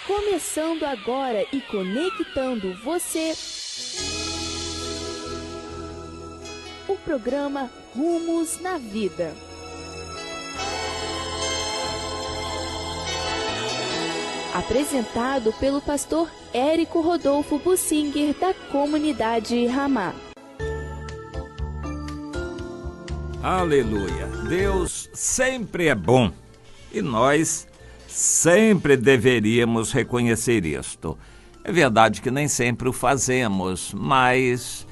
Começando agora e conectando você. O programa Rumos na Vida. Apresentado pelo pastor Érico Rodolfo Bussinger, da comunidade Ramá. Aleluia! Deus sempre é bom e nós sempre deveríamos reconhecer isto. É verdade que nem sempre o fazemos, mas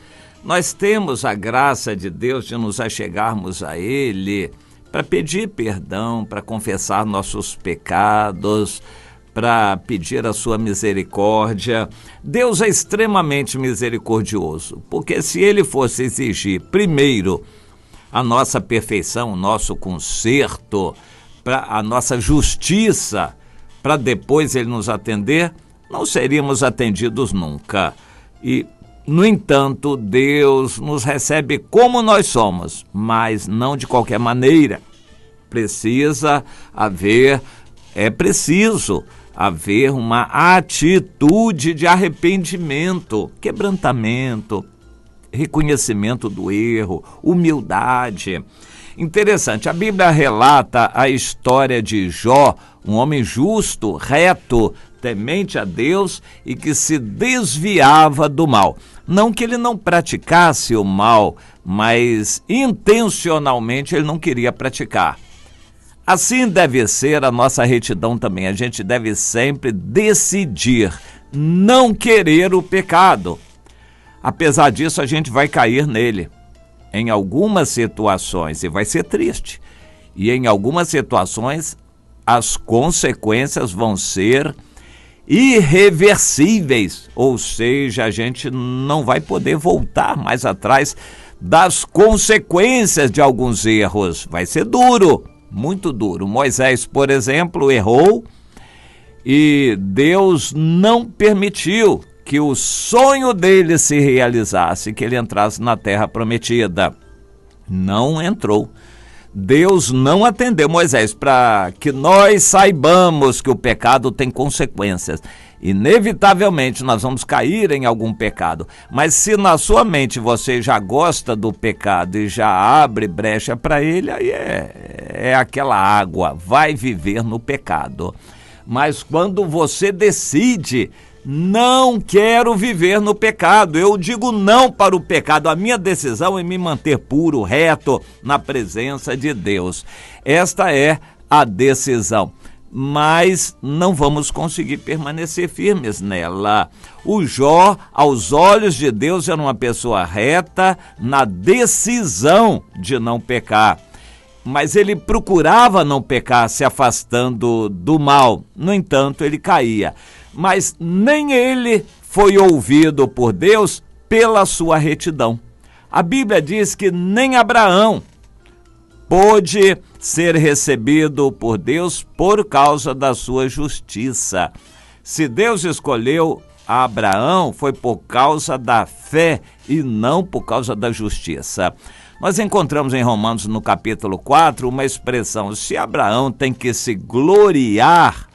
nós temos a graça de Deus de nos achegarmos a Ele para pedir perdão, para confessar nossos pecados, para pedir a sua misericórdia. Deus é extremamente misericordioso, porque se Ele fosse exigir primeiro a nossa perfeição, o nosso conserto, a nossa justiça, para depois Ele nos atender, não seríamos atendidos nunca. E, no entanto, Deus nos recebe como nós somos, mas não de qualquer maneira. É preciso haver uma atitude de arrependimento, quebrantamento, reconhecimento do erro, humildade. Interessante, a Bíblia relata a história de Jó, um homem justo, reto, temente a Deus e que se desviava do mal. Não que ele não praticasse o mal, mas intencionalmente ele não queria praticar. Assim deve ser a nossa retidão também. A gente deve sempre decidir não querer o pecado. Apesar disso, a gente vai cair nele em algumas situações e vai ser triste. E em algumas situações, as consequências vão ser irreversíveis, ou seja, a gente não vai poder voltar mais atrás das consequências de alguns erros. Vai ser duro, muito duro. Moisés, por exemplo, errou e Deus não permitiu que o sonho dele se realizasse, que ele entrasse na terra prometida. Não entrou. Deus não atendeu Moisés, para que nós saibamos que o pecado tem consequências. Inevitavelmente nós vamos cair em algum pecado, mas se na sua mente você já gosta do pecado e já abre brecha para ele, aí é aquela água, vai viver no pecado. Mas quando você decide, não quero viver no pecado, eu digo não para o pecado, a minha decisão é me manter puro, reto, na presença de Deus. Esta é a decisão, mas não vamos conseguir permanecer firmes nela. O Jó, aos olhos de Deus, era uma pessoa reta na decisão de não pecar. Mas ele procurava não pecar, se afastando do mal. No entanto, ele caía. Mas nem ele foi ouvido por Deus pela sua retidão. A Bíblia diz que nem Abraão pôde ser recebido por Deus por causa da sua justiça. Se Deus escolheu Abraão, foi por causa da fé e não por causa da justiça. Nós encontramos em Romanos, no capítulo 4, uma expressão: se Abraão tem que se gloriar,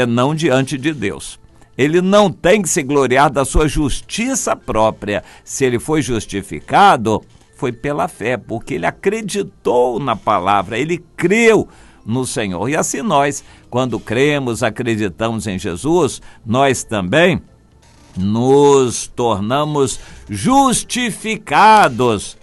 não diante de Deus. Ele não tem que se gloriar da sua justiça própria. Se ele foi justificado, foi pela fé, porque ele acreditou na palavra, ele creu no Senhor. E assim nós, quando cremos, acreditamos em Jesus, nós também nos tornamos justificados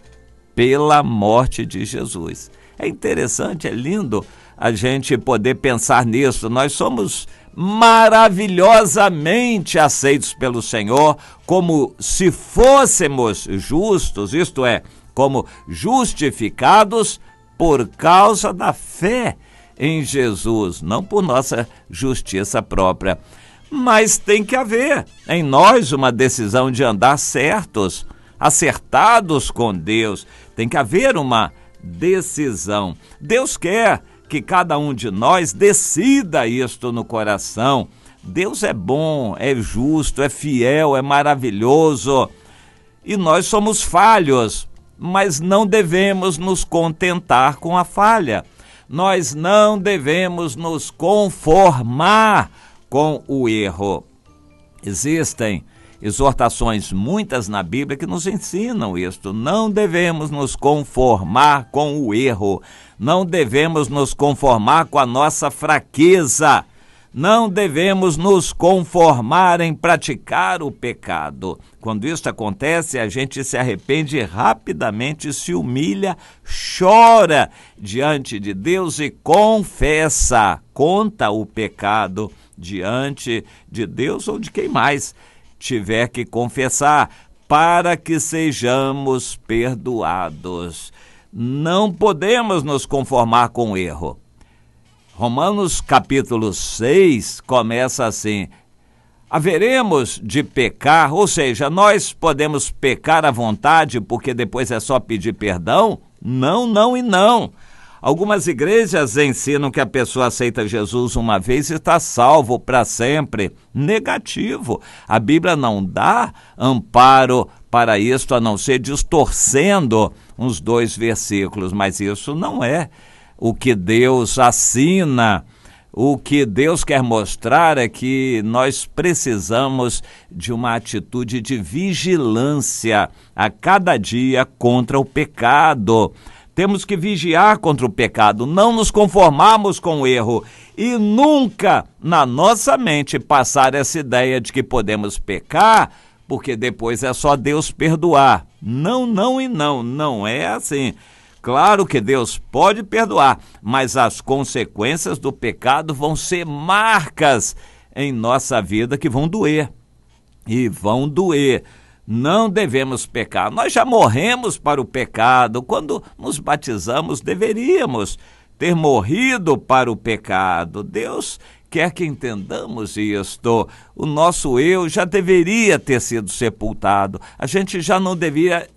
pela morte de Jesus. É interessante, é lindo a gente poder pensar nisso. Nós somos maravilhosamente aceitos pelo Senhor, como se fôssemos justos, isto é, como justificados por causa da fé em Jesus, não por nossa justiça própria. Mas tem que haver em nós uma decisão de andar certos, acertados com Deus. Tem que haver uma decisão. Deus quer que cada um de nós decida isto no coração. Deus é bom, é justo, é fiel, é maravilhoso. E nós somos falhos, mas não devemos nos contentar com a falha. Nós não devemos nos conformar com o erro. Existem exortações muitas na Bíblia que nos ensinam isto. Não devemos nos conformar com o erro. Não devemos nos conformar com a nossa fraqueza. Não devemos nos conformar em praticar o pecado. Quando isso acontece, a gente se arrepende rapidamente, se humilha, chora diante de Deus e confessa, conta o pecado diante de Deus ou de quem mais tiver que confessar, para que sejamos perdoados. Não podemos nos conformar com o erro. Romanos capítulo 6 começa assim: haveremos de pecar, ou seja, nós podemos pecar à vontade porque depois é só pedir perdão? Não, não e não. Algumas igrejas ensinam que a pessoa aceita Jesus uma vez e está salvo para sempre. Negativo. A Bíblia não dá amparo para isto, a não ser distorcendo uns 2 versículos, mas isso não é o que Deus assina. O que Deus quer mostrar é que nós precisamos de uma atitude de vigilância a cada dia contra o pecado. Temos que vigiar contra o pecado, não nos conformarmos com o erro e nunca na nossa mente passar essa ideia de que podemos pecar, porque depois é só Deus perdoar. Não, não e não, não é assim. Claro que Deus pode perdoar, mas as consequências do pecado vão ser marcas em nossa vida que vão doer. E vão doer. Não devemos pecar. Nós já morremos para o pecado. Quando nos batizamos, deveríamos ter morrido para o pecado. Deus quer que entendamos isto. O nosso eu já deveria ter sido sepultado. A gente já não deveria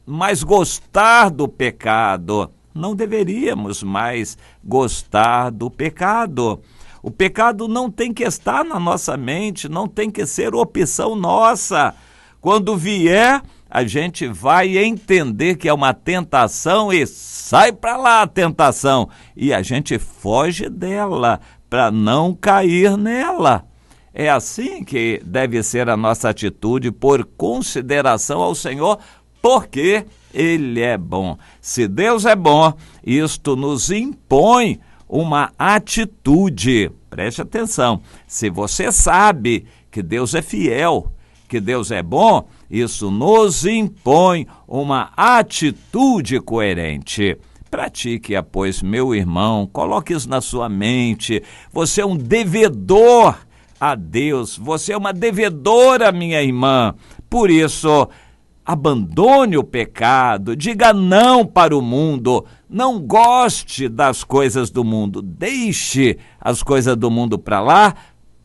mais gostar do pecado. Não deveríamos mais gostar do pecado. O pecado não tem que estar na nossa mente, não tem que ser opção nossa. Quando vier, a gente vai entender que é uma tentação e sai para lá a tentação. E a gente foge dela para não cair nela. É assim que deve ser a nossa atitude por consideração ao Senhor, porque Ele é bom. Se Deus é bom, isto nos impõe uma atitude. Preste atenção. Se você sabe que Deus é fiel, que Deus é bom, isso nos impõe uma atitude coerente. Pratique-a, pois, meu irmão, coloque isso na sua mente. Você é um devedor a Deus, você é uma devedora, minha irmã. Por isso, abandone o pecado, diga não para o mundo, não goste das coisas do mundo, deixe as coisas do mundo para lá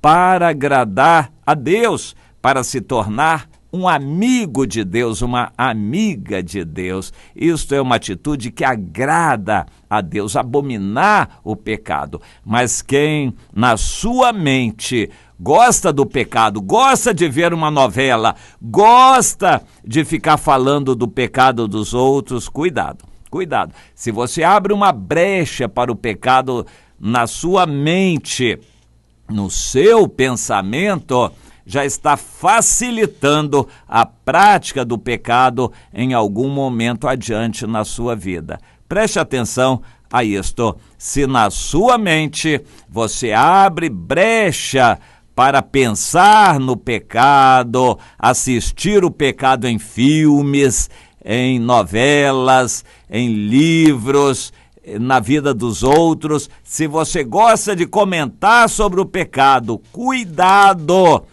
para agradar a Deus, para se tornar um amigo de Deus, uma amiga de Deus. Isto é uma atitude que agrada a Deus, abominar o pecado. Mas quem na sua mente gosta do pecado, gosta de ver uma novela, gosta de ficar falando do pecado dos outros, cuidado, cuidado. Se você abre uma brecha para o pecado na sua mente, no seu pensamento, já está facilitando a prática do pecado em algum momento adiante na sua vida. Preste atenção a isto. Se na sua mente você abre brecha para pensar no pecado, assistir o pecado em filmes, em novelas, em livros, na vida dos outros, se você gosta de comentar sobre o pecado, cuidado!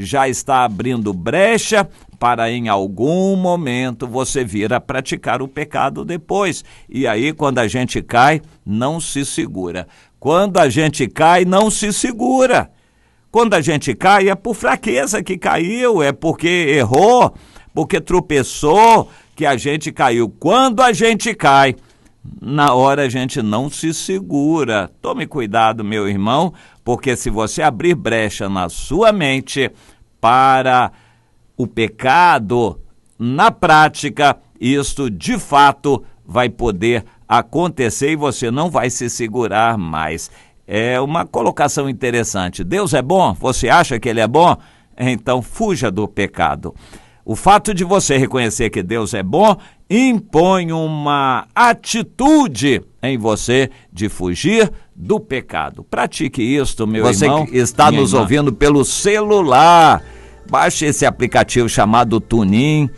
Já está abrindo brecha para em algum momento você vir a praticar o pecado depois. E aí, quando a gente cai, não se segura. Quando a gente cai, não se segura. Quando a gente cai, é por fraqueza que caiu, é porque errou, porque tropeçou, que a gente caiu. Quando a gente cai, na hora a gente não se segura. Tome cuidado, meu irmão, porque se você abrir brecha na sua mente para o pecado, na prática, isto de fato vai poder acontecer e você não vai se segurar mais. É uma colocação interessante. Deus é bom? Você acha que Ele é bom? Então fuja do pecado. O fato de você reconhecer que Deus é bom impõe uma atitude em você de fugir do pecado. Pratique isto, meu irmão. Você que está nos ouvindo pelo celular, baixe esse aplicativo chamado Tunin,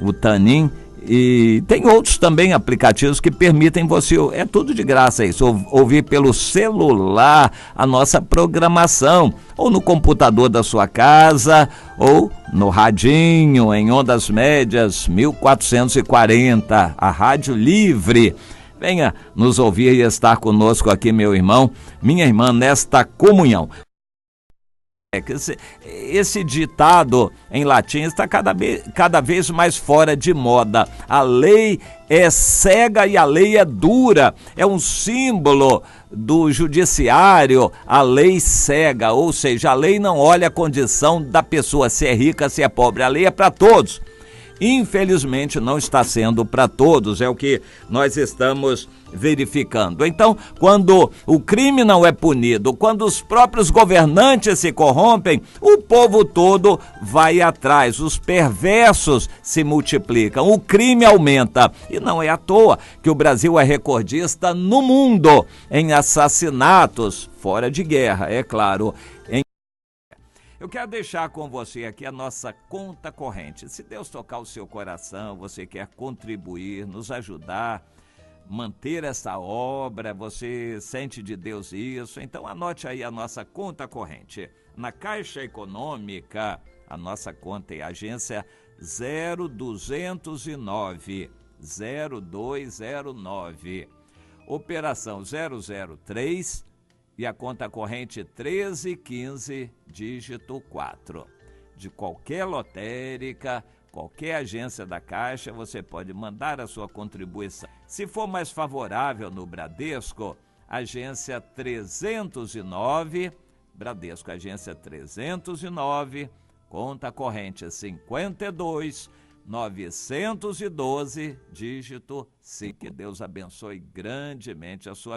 o Tanin, e tem outros também aplicativos que permitem você, é tudo de graça isso, ouvir pelo celular a nossa programação, ou no computador da sua casa, ou no radinho, em ondas médias 1440, a Rádio Livre. Venha nos ouvir e estar conosco aqui, meu irmão, minha irmã, nesta comunhão. Esse ditado em latim está cada vez mais fora de moda. A lei é cega e a lei é dura. É um símbolo do judiciário, a lei cega, ou seja, a lei não olha a condição da pessoa, se é rica, se é pobre. A lei é para todos. Infelizmente não está sendo para todos, é o que nós estamos verificando. Então, quando o crime não é punido, quando os próprios governantes se corrompem, o povo todo vai atrás, os perversos se multiplicam, o crime aumenta. E não é à toa que o Brasil é recordista no mundo em assassinatos, fora de guerra, é claro. Eu quero deixar com você aqui a nossa conta corrente. Se Deus tocar o seu coração, você quer contribuir, nos ajudar, manter essa obra, você sente de Deus isso, então anote aí a nossa conta corrente. Na Caixa Econômica, a nossa conta é agência 0209, operação 003, e a conta corrente 1315, dígito 4. De qualquer lotérica, qualquer agência da Caixa, você pode mandar a sua contribuição. Se for mais favorável no Bradesco, agência 309, Bradesco, agência 309, conta corrente 52.912, dígito 5. Que Deus abençoe grandemente a sua vida.